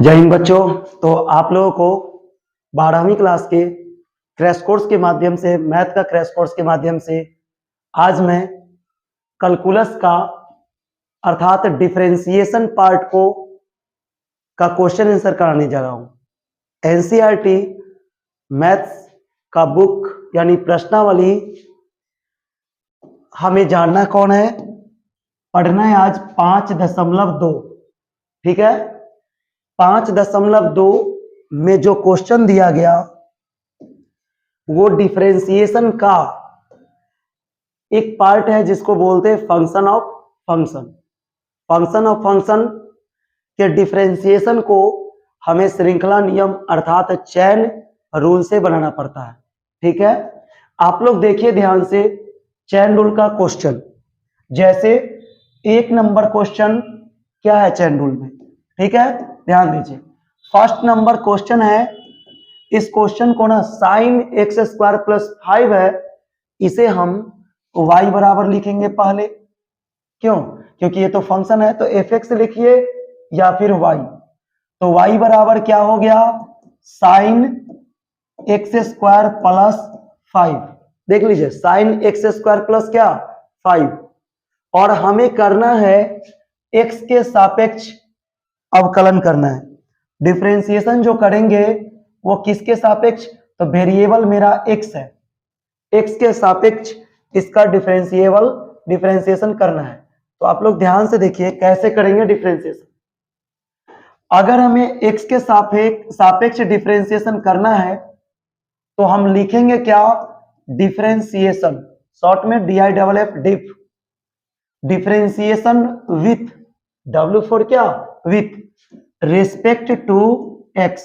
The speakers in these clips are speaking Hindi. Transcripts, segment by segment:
जय हिंद बच्चों। तो आप लोगों को 12वीं क्लास के क्रैश कोर्स के माध्यम से, मैथ का क्रैश कोर्स के माध्यम से आज मैं कैलकुलस का अर्थात डिफरेंशिएशन पार्ट को का क्वेश्चन आंसर कराने जा रहा हूं। एनसीईआरटी मैथ्स का बुक यानी प्रश्नावली हमें जानना कौन है, पढ़ना है आज 5.2। ठीक है, 5.2 में जो क्वेश्चन दिया गया वो डिफरेंशिएशन का एक पार्ट है जिसको बोलते हैं function of function. Function of function के डिफरेंशिएशन को हमें श्रृंखला नियम अर्थात चैन रूल से बनाना पड़ता है। ठीक है, आप लोग देखिए ध्यान से चैन रूल का क्वेश्चन। जैसे 1 नंबर क्वेश्चन क्या है चैन रूल में, ठीक है, ध्यान दीजिए। फर्स्ट नंबर क्वेश्चन है, इस क्वेश्चन को ना साइन एक्स स्क्वायर प्लस 5 है, इसे हम y बराबर लिखेंगे पहले। क्यों? क्योंकि ये तो फंक्शन है, तो एफ एक्स लिखिए या फिर y। तो y बराबर क्या हो गया, साइन एक्स स्क्वायर प्लस 5। देख लीजिए, साइन एक्स स्क्वायर प्लस क्या 5, और हमें करना है x के सापेक्ष अवकलन करना है। डिफरेंशिएशन जो करेंगे वो किसके सापेक्ष, तो वेरिएबल मेरा x है, x के सापेक्ष इसका डिफरेंशिएशन करना है। तो आप लोग ध्यान से देखिए कैसे करेंगे डिफरेंशिएशन। अगर हमें x के सापेक्ष डिफरेंशिएशन करना है तो हम लिखेंगे क्या, डिफरेंशिएशन, शॉर्ट में DIFF, diff, differentiation with, W for क्या, विथ रिस्पेक्ट टू x।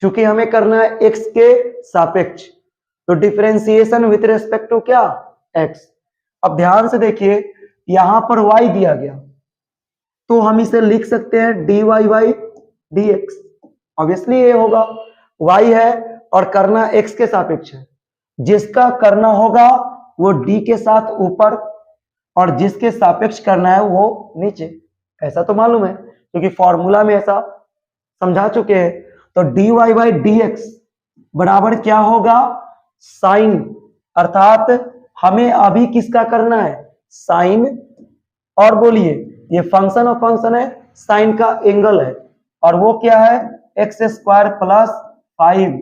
चूंकि हमें करना है x के सापेक्ष, तो डिफरेंशिएशन विथ रिस्पेक्ट टू क्या, x। अब ध्यान से देखिए, यहां पर y दिया गया तो हम इसे लिख सकते हैं dy बाई dx। ऑब्वियसली ये होगा, y है और करना x के सापेक्ष है, जिसका करना होगा वो d के साथ ऊपर और जिसके सापेक्ष करना है वो नीचे। ऐसा तो मालूम है क्योंकि फॉर्मूला में ऐसा समझा चुके हैं। तो dy बाई dx बराबर क्या होगा, साइन, अर्थात हमें अभी किसका करना है, साइन। और बोलिए ये फंक्शन ऑफ फंक्शन है, साइन का एंगल है, और वो क्या है, x square plus 5,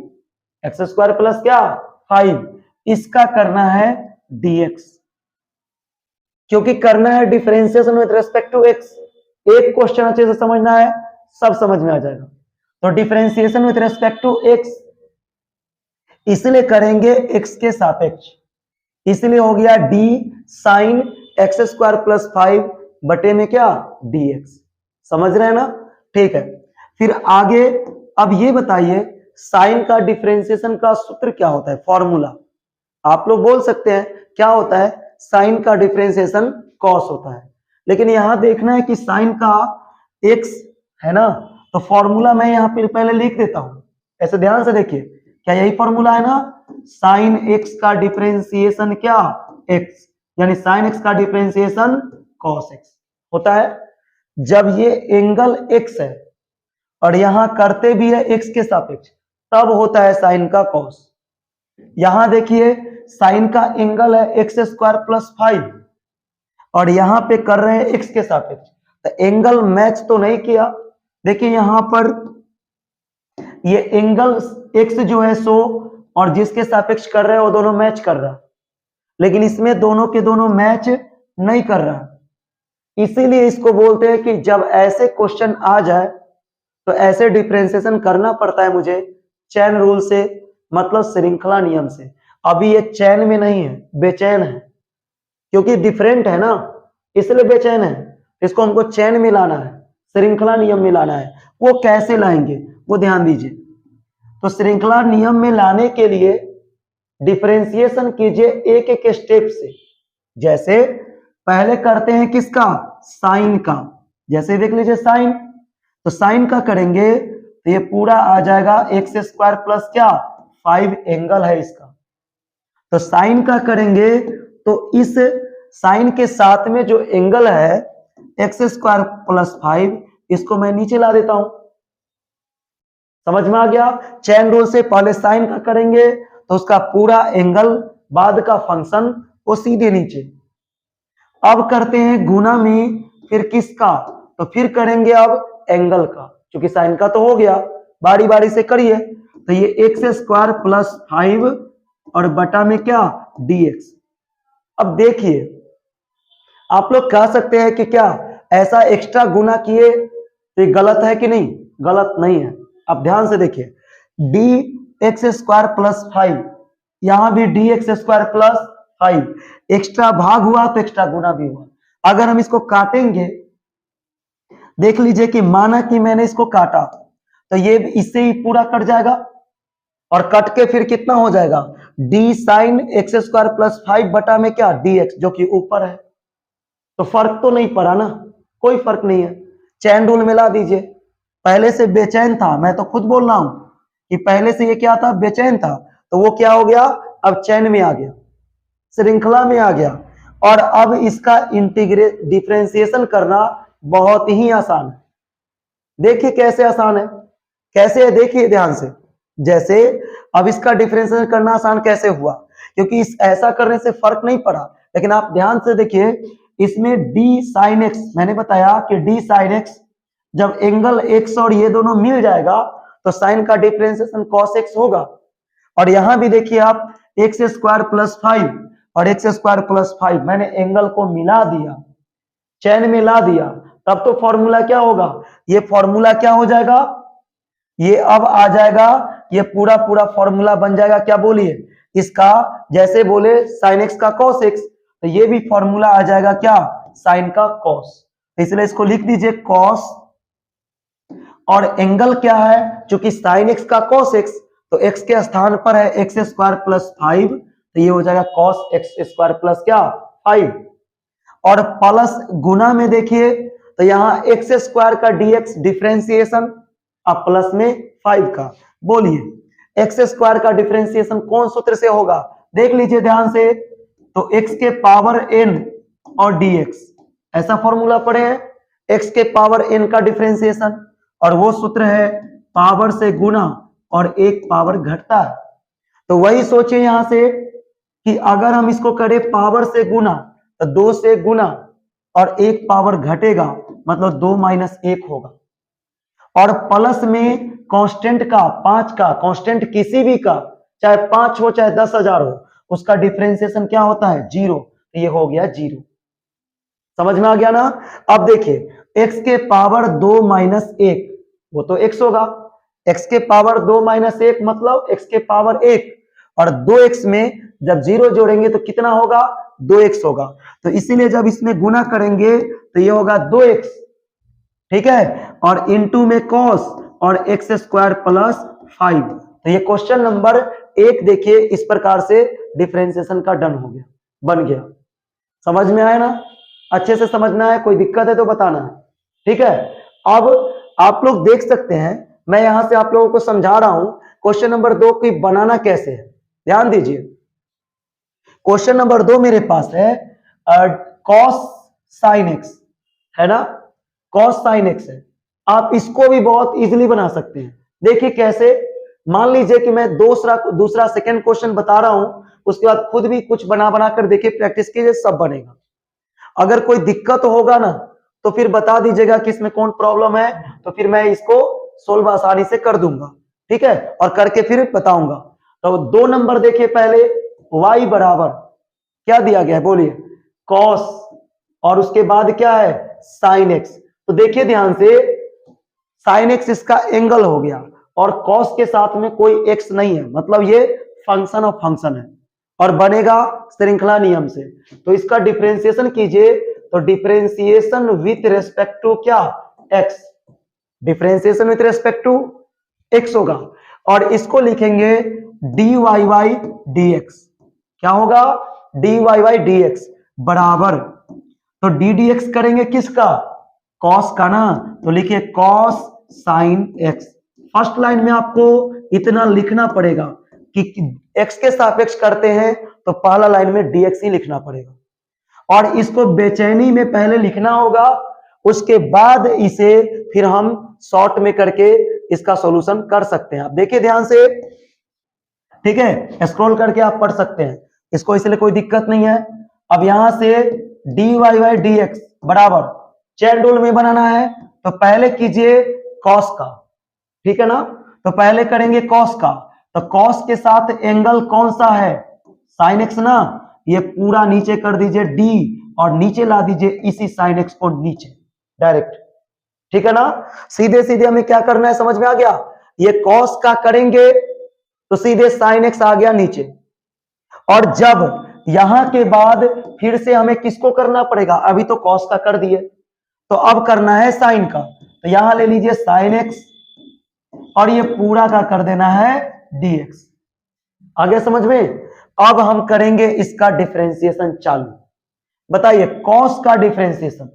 x square plus क्या 5, इसका करना है dx। क्योंकि करना है differentiation with respect to x। एक क्वेश्चन अच्छे से समझना है, सब समझ में आ जाएगा। तो differentiation with respect to x इसलिए करेंगे x के सापेक्ष, इसलिए हो गया d sine x square plus 5 बटे में क्या dx। समझ रहे हैं ना, ठीक है। फिर आगे अब ये बताइए साइन का डिफरेंशिएशन का सूत्र क्या होता है, फॉर्मूला। आप लोग बोल सकते हैं क्या होता है, साइन का डिफरेंशिएशन कॉस होता है, लेकिन यहां देखना है कि साइन का x है ना, तो फॉर्मूला मैं यहां पर पहले लिख देता हूं। ऐसे ध्यान से देखिए, क्या यही फॉर्मूला है ना, साइन x का डिफरेंशिएशन क्या x, यानी साइन x का डिफरेंशिएशन कॉस x होता है। जब ये एंगल x है और यहां करते भी है x के सापेक्ष, तब होता है साइन का कॉस। यहां देखिए साइन का एंगल है एक्स स्क्वायर प्लस 5 और यहां पे कर रहे हैं x के सापेक्ष, तो एंगल मैच तो नहीं किया। देखिए यहां पर ये एंगल x जो है 100 और जिसके सापेक्ष कर रहे हैं वो दोनों मैच कर रहा है, लेकिन इसमें दोनों के दोनों मैच नहीं कर रहा। इसीलिए इसको बोलते हैं कि जब ऐसे क्वेश्चन आ जाए तो ऐसे डिफरेंशिएशन करना पड़ता है मुझे चैन रूल से, मतलब श्रृंखला नियम से। अभी ये चैन में नहीं है, बेचैन है, क्योंकि डिफरेंट है ना, इसलिए बेचैन है। इसको हमको चैन में लाना है, श्रृंखला नियम में लाना है। वो कैसे लाएंगे वो ध्यान दीजिए। तो श्रृंखला नियम में लाने के लिए डिफरेंशिएशन कीजिए एक एक स्टेप से। जैसे पहले करते हैं किसका, साइन का। जैसे देख लीजिए साइन, तो साइन का करेंगे तो ये पूरा आ जाएगा एक्स स्क्वायर प्लस क्या 5, एंगल है इसका। तो साइन का करेंगे तो इस साइन के साथ में जो एंगल है एक्स स्क्वायर प्लस 5, इसको मैं नीचे ला देता हूं। समझ में आ गया। चेन रूल से पहले साइन का करेंगे तो उसका पूरा एंगल, बाद का फंक्शन वो सीधे नीचे। अब करते हैं गुना में, फिर किसका, तो फिर करेंगे अब एंगल का, क्योंकि साइन का तो हो गया, बारी बारी से करिए। तो ये एक्स स्क्वायर प्लस 5 और बटा में क्या, dx। अब देखिए आप लोग कह सकते हैं कि क्या ऐसा एक्स्ट्रा गुना किए तो ये गलत है कि नहीं, गलत नहीं है। अब ध्यान से देखिए, डी एक्स स्क्वायर प्लस 5, यहां भी D x square plus 5, extra भाग हुआ तो एक्स्ट्रा गुना भी हुआ। अगर हम इसको काटेंगे, देख लीजिए कि माना कि मैंने इसको काटा तो ये इससे ही पूरा कट जाएगा, और कट के फिर कितना हो जाएगा, D sine x square plus 5 बटा में क्या, डी एक्स, जो कि ऊपर है। तो फर्क तो नहीं पड़ा ना, कोई फर्क नहीं है। चैन रूल मिला दीजिए, पहले से बेचैन था, मैं तो खुद बोल रहा हूं कि पहले से ये क्या था, बेचैन था, तो वो क्या हो गया, अब चैन में आ गया, श्रृंखला में आ गया। और अब इसका डिफरेंशिएशन करना बहुत ही आसान है। देखिए कैसे आसान है, कैसे है, देखिए ध्यान से। जैसे अब इसका डिफरेंशिएशन करना आसान कैसे हुआ, क्योंकि इस ऐसा करने से फर्क नहीं पड़ा, लेकिन आप ध्यान से देखिए, इसमें d sin x, मैंने बताया कि d sin x जब एंगल x और ये दोनों मिल जाएगा तो साइन का डिफरेंशिएशन cos x होगा। और यहां भी देखिए आप एक्स स्क्वायर प्लस 5 और एक्स स्क्वायर प्लस 5, मैंने एंगल को मिला दिया, चैन में ला दिया, तब तो फॉर्मूला क्या होगा, ये फॉर्मूला क्या हो जाएगा, ये अब आ जाएगा, ये पूरा पूरा फॉर्मूला बन जाएगा, क्या बोलिए इसका, जैसे बोले साइन एक्स का कॉस एक्स, तो ये भी फॉर्मूला आ जाएगा क्या, साइन का कॉस। इसलिए इसको लिख दीजिए कॉस, और एंगल क्या है, चूंकि साइन एक्स का कॉस एक्स, तो एक्स के स्थान पर है एक्स स्क्वायर प्लस 5, तो ये हो जाएगा कॉस एक्स स्क्वायर प्लस क्या, 5। और प्लस गुना में देखिए तो यहां एक्स स्क्वायर का dx डिफरेंशिएशन, अब प्लस में 5 का, बोलिए एक्स स्क्वायर का डिफरेंशिएशन कौन सूत्र से होगा, देख लीजिए ध्यान से, तो x के पावर n और dx, ऐसा फॉर्मूला पढ़े हैं, x के पावर n का डिफरेंशिएशन, और वो सूत्र है पावर से गुना और एक पावर घटता है। तो वही सोचिए यहां से कि अगर हम इसको करें पावर से गुना, तो 2 से गुना और एक पावर घटेगा, मतलब 2 माइनस 1 होगा। और प्लस में कांस्टेंट का, 5 का कांस्टेंट किसी भी का, चाहे 5 हो चाहे 10,000 हो, उसका डिफरेंशिएशन क्या होता है, 0, तो ये हो गया 0। समझ में आ गया ना। अब देखिए x के पावर 2 माइनस 1, वो तो x होगा, x के पावर 2 माइनस 1 मतलब x के पावर 1, और 2x में जब 0 जोड़ेंगे तो कितना होगा, 2x होगा। तो इसीलिए जब इसमें गुना करेंगे तो ये होगा 2x, ठीक है, और इनटू में cos और एक्स स्क्वायर प्लस 5। तो ये क्वेश्चन नंबर 1 देखिए इस प्रकार से डिफरेंशिएशन का डन हो गया, बन गया। समझ में आया ना, अच्छे से समझना है, कोई दिक्कत है तो बताना है, ठीक है। अब आप लोग देख सकते हैं, मैं यहां से आप लोगों को समझा रहा हूं क्वेश्चन नंबर 2 की बनाना कैसे है, ध्यान दीजिए। क्वेश्चन नंबर 2 मेरे पास है cos sin x, है ना, cos sin x है। आप इसको भी बहुत इजीली बना सकते हैं, देखिए कैसे। मान लीजिए कि मैं दूसरा सेकंड क्वेश्चन बता रहा हूं, उसके बाद खुद भी कुछ बना बना कर देखिए, प्रैक्टिस कीजिए, सब बनेगा। अगर कोई दिक्कत होगा ना तो फिर बता दीजिएगा कि इसमें कौन प्रॉब्लम है, तो फिर मैं इसको सोल्व आसानी से कर दूंगा, ठीक है, और करके फिर बताऊंगा। तो 2 नंबर देखिए, पहले y बराबर क्या दिया गया है, बोलिए cos, और उसके बाद क्या है sin x। तो देखिए ध्यान से, sin x इसका एंगल हो गया, और cos के साथ में कोई x नहीं है, मतलब ये फंक्शन ऑफ फंक्शन है, और बनेगा श्रृंखला नियम से। तो इसका डिफरेंशिएशन कीजिए, तो डिफरेंशिएशन विथ रेस्पेक्ट टू क्या, x, differentiation with respect to x होगा, और इसको लिखेंगे dy बाई dx, क्या होगा, dy बाई dx बराबर, तो d dx करेंगे किसका, cos का ना, तो लिखिए cos sin x। First line में आपको इतना लिखना पड़ेगा कि x के सापेक्ष करते हैं तो पहला लाइन में dx ही लिखना पड़ेगा, और इसको बेचैनी में पहले लिखना होगा, उसके बाद इसे फिर हम शॉर्ट में करके इसका सॉल्यूशन कर सकते हैं। आप देखिए ध्यान से, ठीक है, स्क्रॉल करके आप पढ़ सकते हैं, इसको इसलिए कोई दिक्कत नहीं है। अब यहां से dy बाई डी एक्स बराबर चेन रूल में बनाना है, तो पहले कीजिए कॉस का, ठीक है ना, तो पहले करेंगे कॉस का, तो कॉस के साथ एंगल कौन सा है, साइन एक्स ना, ये पूरा नीचे कर दीजिए d और नीचे ला दीजिए इसी साइन एक्स को नीचे डायरेक्ट, ठीक है ना। सीधे सीधे हमें क्या करना है समझ में आ गया, ये कॉस का करेंगे तो सीधे साइन एक्स आ गया नीचे, और जब यहां के बाद फिर से हमें किसको करना पड़ेगा, अभी तो कॉस का कर दिए, तो अब करना है साइन का, तो यहां ले लीजिए साइन एक्स और ये पूरा का कर देना है dx। आगे समझ में। अब हम करेंगे इसका डिफरेंशिएशन चालू। बताइए कॉस का डिफरेंशिएशन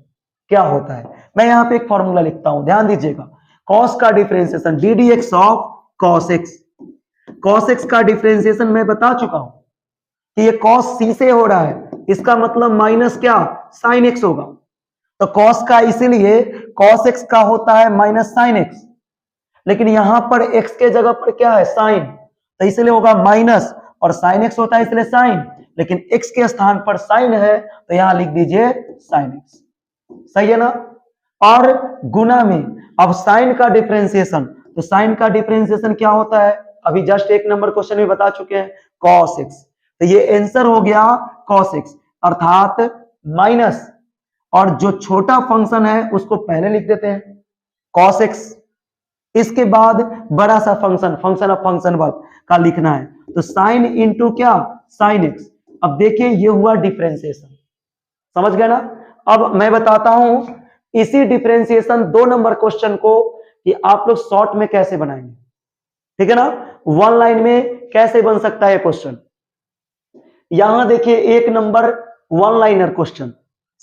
क्या होता है, मैं यहां पे एक फॉर्मूला लिखता हूं, ध्यान दीजिएगा। कॉस का differentiation D D x of cos x. Cos x का डिफरेंशिएशन मैं बता चुका हूं कि ये कॉस सी से हो रहा है, इसका मतलब माइनस क्या, साइन एक्स होगा, तो कॉस का इसीलिए कॉस एक्स का होता है माइनस साइन एक्स, लेकिन यहां पर एक्स के जगह पर क्या है, साइन, तो इसलिए होगा माइनस, और साइन एक्स होता है इसलिए साइन, लेकिन एक्स के स्थान पर साइन है तो यहां लिख दीजिए साइन एक्स, सही है ना। और गुना में अब साइन का डिफरेंशिएशन, तो साइन का डिफरेंशिएशन क्या होता है, अभी जस्ट एक नंबर क्वेश्चन में बता चुके हैं, कॉस एक्स, तो ये आंसर हो गया कॉस एक्स अर्थात माइनस, और जो छोटा फंक्शन है उसको पहले लिख देते हैं कॉस एक्स, इसके बाद बड़ा सा function, function of function verb का लिखना है, तो साइन इंटू क्या, साइन एक्स। अब देखिए ये हुआ डिफरेंशिएशन, समझ गए ना। अब मैं बताता हूं इसी डिफरेंशिएशन 2 नंबर क्वेश्चन को कि आप लोग शॉर्ट में कैसे बनाएंगे, ठीक है ना, 1 लाइन में कैसे बन सकता है क्वेश्चन। यहां देखिए 1 नंबर 1 लाइनर क्वेश्चन,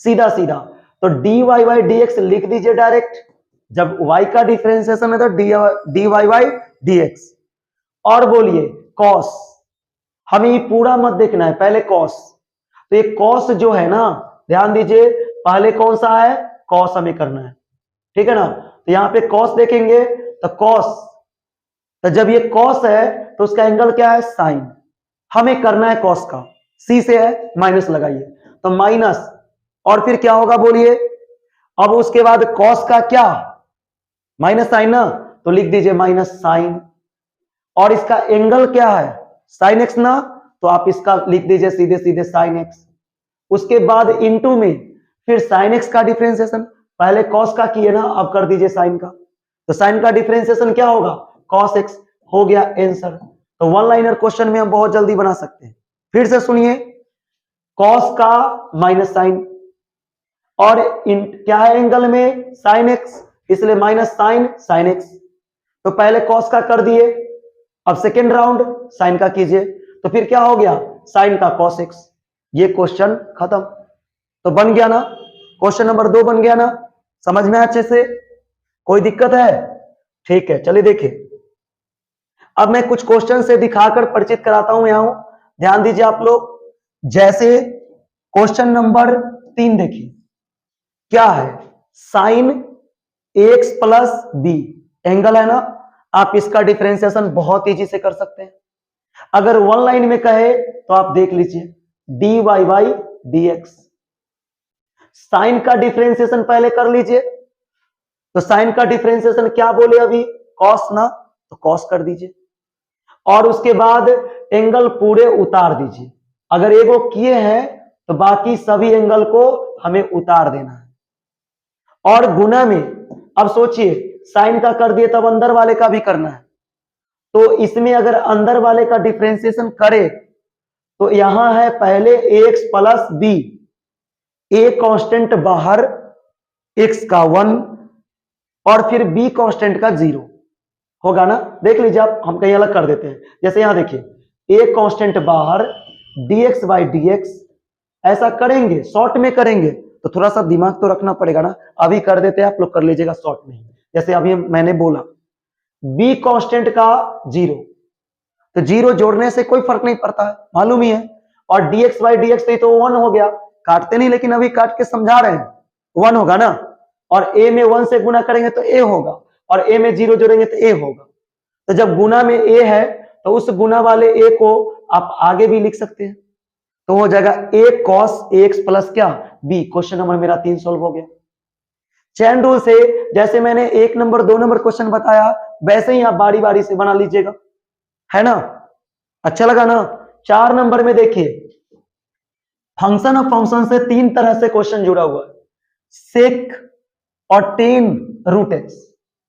सीधा सीधा, तो dy बाई डी एक्स लिख दीजिए डायरेक्ट, जब y का डिफरेंशिएशन है तो dy बाई डी एक्स, और बोलिए कॉस, हमें ये पूरा मत देखना है, पहले कॉस, तो ये कॉस जो है ना, ध्यान दीजिए पहले कौन सा है, कॉस हमें करना है, ठीक है ना, तो यहां पे कॉस देखेंगे तो कॉस, तो जब ये कॉस है तो उसका एंगल क्या है, साइन, हमें करना है कॉस का, सी से है माइनस लगाइए, तो माइनस, और फिर क्या होगा बोलिए, अब उसके बाद कॉस का क्या, माइनस साइन ना, तो लिख दीजिए माइनस साइन, और इसका एंगल क्या है, साइन एक्स ना, तो आप इसका लिख दीजिए सीधे सीधे साइन एक्स, उसके बाद इनटू में फिर साइन एक्स का डिफरेंशिएशन, पहले कॉस का किए ना, अब कर दीजिए साइन का, तो साइन का डिफरेंशिएशन क्या होगा, कॉस एक्स, हो गया आंसर। तो 1 लाइनर क्वेश्चन में हम बहुत जल्दी बना सकते हैं। फिर से सुनिए, कॉस का माइनस साइन, और क्या है एंगल में, साइन एक्स, इसलिए माइनस साइन साइन एक्स, तो पहले कॉस का कर दिए, अब सेकेंड राउंड साइन का कीजिए, तो फिर क्या हो गया, साइन का कॉस एक्स, ये क्वेश्चन खत्म। तो बन गया ना, क्वेश्चन नंबर 2 बन गया ना, समझ में अच्छे से, कोई दिक्कत है, ठीक है, चलिए देखिए। अब मैं कुछ क्वेश्चन से दिखाकर परिचित कराता हूं, यहां ध्यान दीजिए आप लोग, जैसे क्वेश्चन नंबर 3 देखिए, क्या है, sine x plus b, angle है ना, आप इसका डिफरेंशिएशन बहुत इजी से कर सकते हैं। अगर 1 लाइन में कहे तो आप देख लीजिए dy by d x, sine का डिफरेंशिएशन पहले कर लीजिए, तो साइन का डिफरेंशिएशन क्या बोले अभी, कॉस ना, तो कॉस कर दीजिए, और उसके बाद एंगल पूरे उतार दीजिए, अगर एगो किए हैं तो बाकी सभी एंगल को हमें उतार देना है, और गुना में अब सोचिए साइन का कर दिए तब अंदर वाले का भी करना है, तो इसमें अगर अंदर वाले का डिफरेंशिएशन करे तो यहां है पहले x plus b, a constant बाहर, एक्स का 1 और फिर बी कांस्टेंट का 0 होगा ना, देख लीजिए आप, हम कहीं अलग कर देते हैं, जैसे यहां देखिए ए कांस्टेंट बाहर dx बाई डी एक्स, ऐसा करेंगे शॉर्ट में करेंगे तो थोड़ा सा दिमाग तो रखना पड़ेगा ना, अभी कर देते हैं, आप लोग कर लीजिएगा शॉर्ट में, जैसे अभी मैंने बोला बी कांस्टेंट का 0, तो 0 जोड़ने से कोई फर्क नहीं पड़ता है, मालूम ही है, और dx बाई डी एक्स तो 1 हो गया, काटते नहीं लेकिन अभी काट के समझा रहे हैं, 1 होगा ना, और a में 1 से गुना करेंगे तो a होगा, और ए में 0 जोड़ेंगे तो ए होगा। तो जब गुना में ए है तो उस गुना वाले ए को आप आगे भी लिख सकते हैं, तो हो जाएगा ए कॉस एक्स प्लस क्या बी। क्वेश्चन नंबर मेरा 3 सॉल्व हो गया। चैन रूल से जैसे मैंने 1 नंबर 2 नंबर क्वेश्चन बताया वैसे ही आप बारी बारी से बना लीजिएगा, है ना। अच्छा लगा ना। 4 नंबर में देखिए, फंक्शन ऑफ फंक्शन से 3 तरह से क्वेश्चन जुड़ा हुआ है, सेक और टेन रूट एक्स,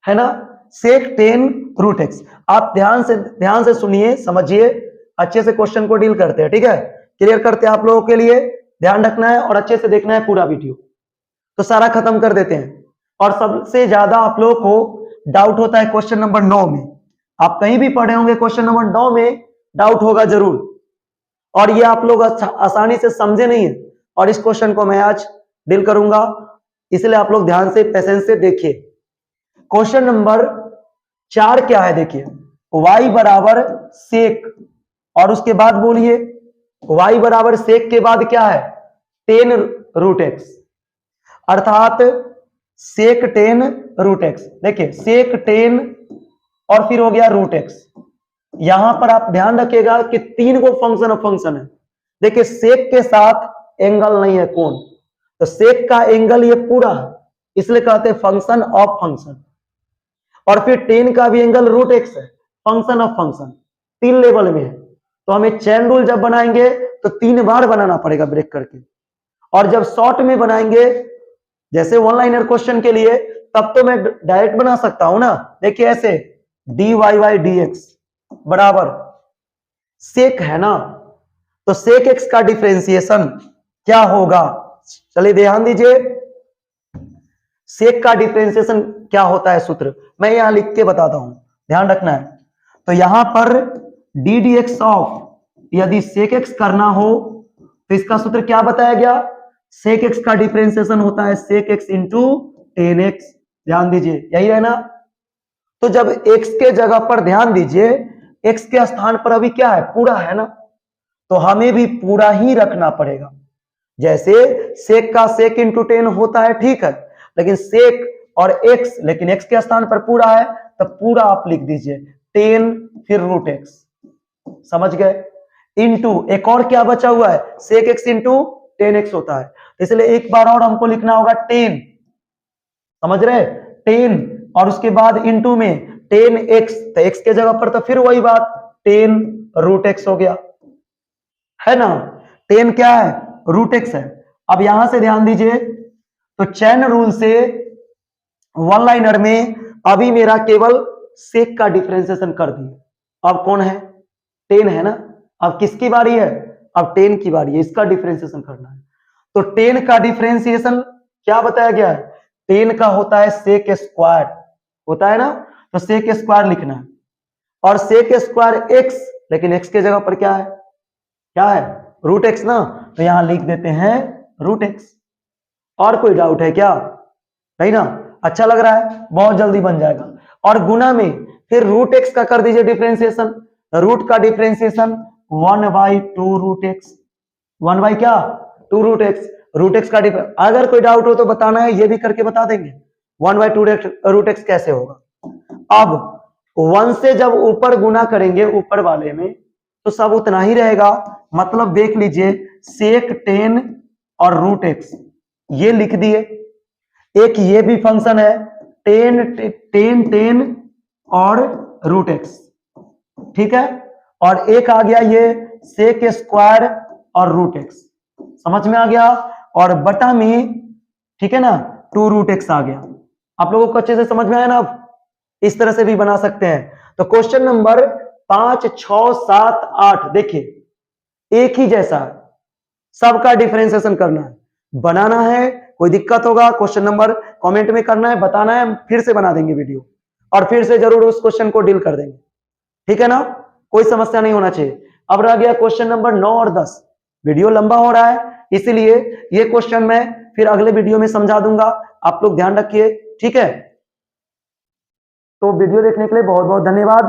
है ना। सेक टेन रूट एक्स, आप ध्यान से सुनिए, समझिए, अच्छे से क्वेश्चन को डील करते हैं, ठीक है। क्लियर करते हैं आप लोगों के लिए, ध्यान रखना है और अच्छे से देखना है पूरा वीडियो। तो सारा खत्म कर देते हैं। और सबसे ज्यादा आप लोगों को डाउट होता है क्वेश्चन नंबर 9 में। आप कहीं भी पढ़े होंगे क्वेश्चन नंबर 9 में डाउट होगा जरूर, और ये आप लोग आसानी से समझे नहीं है, और इस क्वेश्चन को मैं आज डील करूंगा, इसलिए आप लोग ध्यान से पेशेंस से देखिए। क्वेश्चन नंबर 4 क्या है, देखिए y बराबर सेक, और उसके बाद बोलिए y बराबर सेक के बाद क्या है 10 रूट एक्स, अर्थात सेक 10 रूट एक्स। देखिए सेक 10 और फिर हो गया रूट एक्स। यहां पर आप ध्यान रखिएगा कि 3 को फंक्शन ऑफ फंक्शन है। देखिए सेक के साथ एंगल नहीं है कोण, तो सेक का एंगल ये पूरा है, इसलिए कहते हैं फंक्शन ऑफ फंक्शन। और फिर 10 का भी एंगल रूट एक्स है, फंक्शन ऑफ फंक्शन, 3 लेवल में है। तो हमें चैन रूल जब बनाएंगे तो 3 बार बनाना पड़ेगा ब्रेक करके, और जब शॉर्ट में बनाएंगे जैसे वन लाइनर क्वेश्चन के लिए, तब तो मैं डायरेक्ट बना सकता हूं ना। देखिए ऐसे dy बाई dx बराबर सेक है ना, तो सेक एक्स का डिफरेंशिएशन क्या होगा, चलिए ध्यान दीजिए। सेक का डिफरेंशिएशन क्या होता है सूत्र मैं यहां लिख के बताता हूं, ध्यान रखना है। तो यहां पर डी डी एक्स ऑफ, यदि सेक एक्स करना हो तो इसका सूत्र क्या बताया गया, सेक एक्स का डिफरेंशिएशन होता है sec x into tan x. ध्यान दीजिए यही है ना। तो जब एक्स के जगह पर ध्यान दीजिए, एक्स के स्थान पर अभी क्या है पूरा है ना, तो हमें भी पूरा ही रखना पड़ेगा। जैसे सेक का सेक इंटू 10 होता है, ठीक है, लेकिन सेक और एक्स, लेकिन एक्स के स्थान पर पूरा है तो पूरा आप लिख दीजिए 10 फिर रूट एक्स, समझ गए। इंटू एक और क्या बचा हुआ है, सेक एक्स इंटू 10x होता है, इसलिए एक बार और हमको लिखना होगा 10, समझ रहे 10, और उसके बाद इंटू में 10x, तो x के जगह पर तो फिर वही बात 10 रूट एक्स हो गया, है ना। 10 क्या है रूट एक्स है। अब यहां से ध्यान दीजिए, तो चैन रूल से वन लाइनर में अभी मेरा केवल सेक का डिफरेंशिएशन कर दिए। अब कौन है 10 है ना, अब किसकी बारी है, अब 10 की बारी है, इसका डिफरेंशिएशन करना है। तो 10 का डिफरेंशिएशन क्या बताया गया है, 10 का होता है सेक स्क्वायर, होता है ना, तो सेक स्क्वायर लिखना है, और सेक स्क्वायर एक्स, लेकिन एक्स के जगह पर क्या है, क्या है रूट एक्स ना, तो यहां लिख देते हैं रूट एक्स। और कोई डाउट है क्या, नहीं ना, अच्छा लग रहा है, बहुत जल्दी बन जाएगा। और गुना में फिर रूट एक्स का कर दीजिए डिफरेंशिएशन, रूट का डिफरेंशिएशन 1/2 रूट एक्स, 1 बाई क्या 2 रूट एक्स, रूट एक्स का डिफरेंस। अगर कोई डाउट हो तो बताना है, ये भी करके बता देंगे 1/2 रूट एक्स कैसे होगा। अब 1 से जब ऊपर गुना करेंगे ऊपर वाले में तो सब उतना ही रहेगा, मतलब देख लीजिए सेक 10 और रूट एक्स ये लिख दिए। एक ये भी फंक्शन है 10 और रूट एक्स, ठीक है, और एक आ गया ये सेक स्क्वायर और रूट एक्स, समझ में आ गया, और बटा में ठीक है ना 2 रूट एक्स आ गया। आप लोगों को अच्छे से समझ में आया ना। अब इस तरह से भी बना सकते हैं। तो क्वेश्चन नंबर 5, 6, 7, 8 देखिए एक ही जैसा है, सबका डिफरेंशिएशन करना है, बनाना है। कोई दिक्कत होगा क्वेश्चन नंबर कमेंट में करना है, बताना है, फिर से बना देंगे वीडियो और फिर से जरूर उस क्वेश्चन को डील कर देंगे, ठीक है ना, कोई समस्या नहीं होना चाहिए। अब रह गया क्वेश्चन नंबर 9 और 10। वीडियो लंबा हो रहा है इसीलिए ये क्वेश्चन मैं फिर अगले वीडियो में समझा दूंगा, आप लोग ध्यान रखिए, ठीक है। तो वीडियो देखने के लिए बहुत बहुत धन्यवाद।